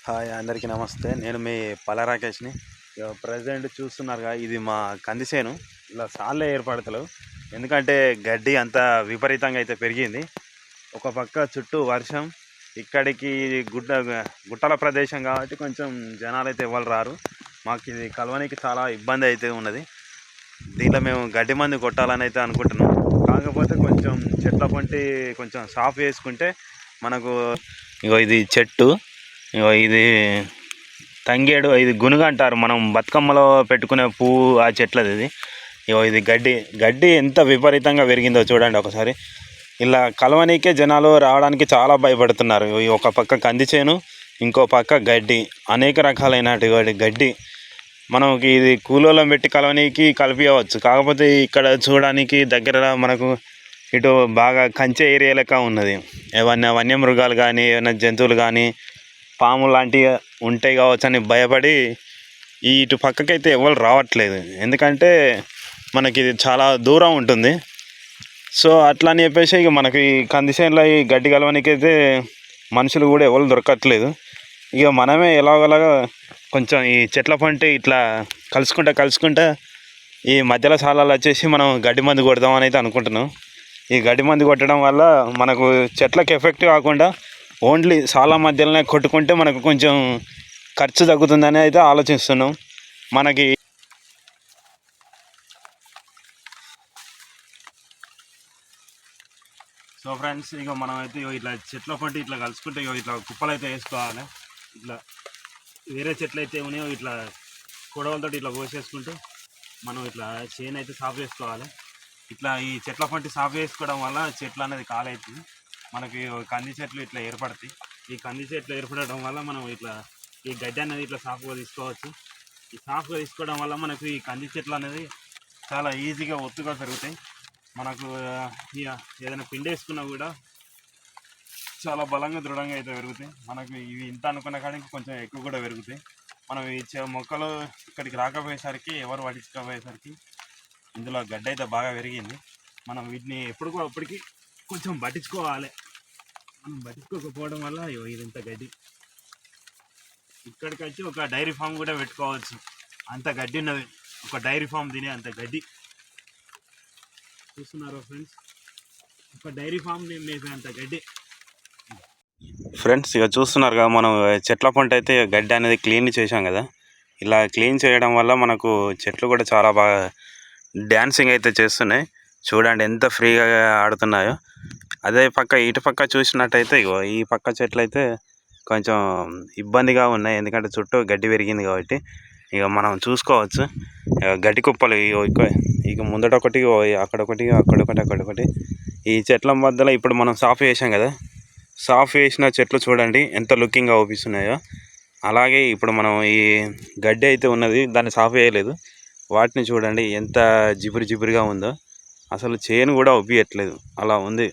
Hi అందరికీ నమస్తే. నేను మీ పల్ల రాకేష్ని. ప్రజెంట్ చూస్తున్నారుగా, ఇది మా కంది చేను. ఇలా సాళ్ళే ఏర్పడతలేవు, ఎందుకంటే గడ్డి అంత విపరీతంగా అయితే పెరిగింది. ఒక పక్క చుట్టూ వర్షం, ఇక్కడికి గుట్టల ప్రదేశం కాబట్టి కొంచెం జనాలు అయితే ఎవరు రారు. మాకు ఇది కలవనికి చాలా ఇబ్బంది అయితే ఉన్నది. దీంట్లో మేము గడ్డి మందు కొట్టాలని అయితే అనుకుంటున్నాం. కాకపోతే కొంచెం చెట్ల పంటి కొంచెం సాఫ్ చేసుకుంటే మనకు. ఇగో ఇది చెట్టు, ఇగో ఇది తంగేడు, ఇది గునుగ అంటారు, మనం బతుకమ్మలో పెట్టుకునే పువ్వు ఆ చెట్లది ఇది. ఇగో ఇది గడ్డి ఎంత విపరీతంగా పెరిగిందో చూడండి ఒకసారి. ఇలా కలవనీకే జనాలు రావడానికి చాలా భయపడుతున్నారు. ఒక పక్క కంది చేను, ఇంకో పక్క గడ్డి, అనేక రకాలైన గడ్డి. మనకి ఇది కూలోళ్ళం పెట్టి కలవనీకి కలిపియవచ్చు. కాకపోతే ఇక్కడ చూడడానికి దగ్గర మనకు ఇటు బాగా కంచె ఏరియా లెక్క ఉన్నది. ఏమన్నా వన్యమృగాలు కానీ, ఏమైనా జంతువులు కానీ, పాము లాంటివి ఉంటాయి కావచ్చు అని భయపడి ఇటు పక్కకైతే ఎవరు రావట్లేదు. ఎందుకంటే మనకి ఇది చాలా దూరం ఉంటుంది. సో అట్లా అని చెప్పేసి ఇక మనకి కంది చేనులో ఈ గడ్డి కలవనికైతే మనుషులు కూడా ఎవరు దొరకట్లేదు. ఇక మనమే ఎలాగోలాగా కొంచెం ఈ చెట్ల పంట ఇట్లా కలుసుకుంటా ఈ మధ్యలో సాలాలు వచ్చేసి మనం గడ్డి మందు కొడదామని అయితే అనుకుంటున్నాం. ఈ గడ్డి మందు కొట్టడం వల్ల మనకు చెట్లకు ఎఫెక్ట్ కాకుండా ఓన్లీ సాల మధ్యలోనే కొట్టుకుంటే మనకు కొంచెం ఖర్చు తగ్గుతుందని అయితే ఆలోచిస్తున్నాం. మనకి సో ఫ్రెండ్స్, ఇక మనం అయితే ఇట్లా చెట్ల పంట ఇట్లా కలుసుకుంటే ఇట్లా కుప్పలు అయితే వేసుకోవాలి. ఇట్లా వేరే చెట్లు అయితే ఉన్నాయో ఇట్లా కొడవలతో ఇట్లా పోసేసుకుంటూ మనం ఇట్లా చేను అయితే సాఫ్ చేసుకోవాలి. ఇట్లా ఈ చెట్ల పంట సాఫ్ చేసుకోవడం వల్ల చెట్లు అనేది కాలవుతుంది. మనకి కంది చెట్లు ఇట్లా ఏర్పడతాయి. ఈ కంది చెట్లు ఏర్పడడం వల్ల మనం ఇట్లా ఈ గడ్డి అనేది ఇట్లా సాఫ్గా తీసుకోవచ్చు. ఈ సాఫ్గా తీసుకోవడం వల్ల మనకు ఈ కంది చెట్లు అనేది చాలా ఈజీగా ఒత్తుగా పెరుగుతాయి. మనకు ఏదైనా పిండి వేసుకున్నా కూడా చాలా బలంగా దృఢంగా అయితే పెరుగుతాయి. మనకు ఇవి ఇంత అనుకున్న కాడికి కొంచెం ఎక్కువ కూడా పెరుగుతాయి. మనం ఈ మొక్కలు ఇక్కడికి రాకపోయేసరికి, ఎవరు పట్టించుకోపోయేసరికి ఇందులో గడ్డి అయితే బాగా పెరిగింది. మనం వీటిని ఎప్పటికీ కొంచెం పట్టించుకోవాలి. మనం పట్టించుకోకపోవడం వల్ల ఇది ఇంత గడ్డి. ఇక్కడికి వచ్చి ఒక డైరీ ఫామ్ కూడా పెట్టుకోవచ్చు, అంత గడ్డి ఉన్నది. ఒక డైరీ ఫామ్ తినే అంత గడ్డి. చూస్తున్నారు ఫ్రెండ్స్, ఒక డైరీ ఫామ్ మేపే అంత గడ్డి. ఫ్రెండ్స్ ఇక చూస్తున్నారు కదా, మనం చెట్ల పంట అయితే గడ్డి అనేది క్లీన్ చేసాం కదా. ఇలా క్లీన్ చేయడం వల్ల మనకు చెట్లు కూడా చాలా బాగా డ్యాన్సింగ్ అయితే చేస్తున్నాయి. చూడండి ఎంత ఫ్రీగా ఆడుతున్నాయో. అదే పక్క ఇటు పక్క చూసినట్టయితే ఇగో ఈ పక్క చెట్లు అయితే కొంచెం ఇబ్బందిగా ఉన్నాయి, ఎందుకంటే చుట్టూ గడ్డి పెరిగింది కాబట్టి. ఇక మనం చూసుకోవచ్చు గడ్డి కుప్పలు ఇక ముందట ఒకటి, అక్కడొకటి, అక్కడొకటి. ఈ చెట్ల మధ్యలో ఇప్పుడు మనం సాఫ్ చేసాం కదా, సాఫ్ చేసిన చెట్లు చూడండి ఎంత లుకింగ్గా అవుపిస్తున్నాయో. అలాగే ఇప్పుడు మనం ఈ గడ్డి అయితే ఉన్నది, దాన్ని సాఫ్ చేయలేదు. వాటిని చూడండి ఎంత జిబురుగా ఉందో. అసలు చేను కూడా ఒప్పియట్లేదు, అలా ఉంది.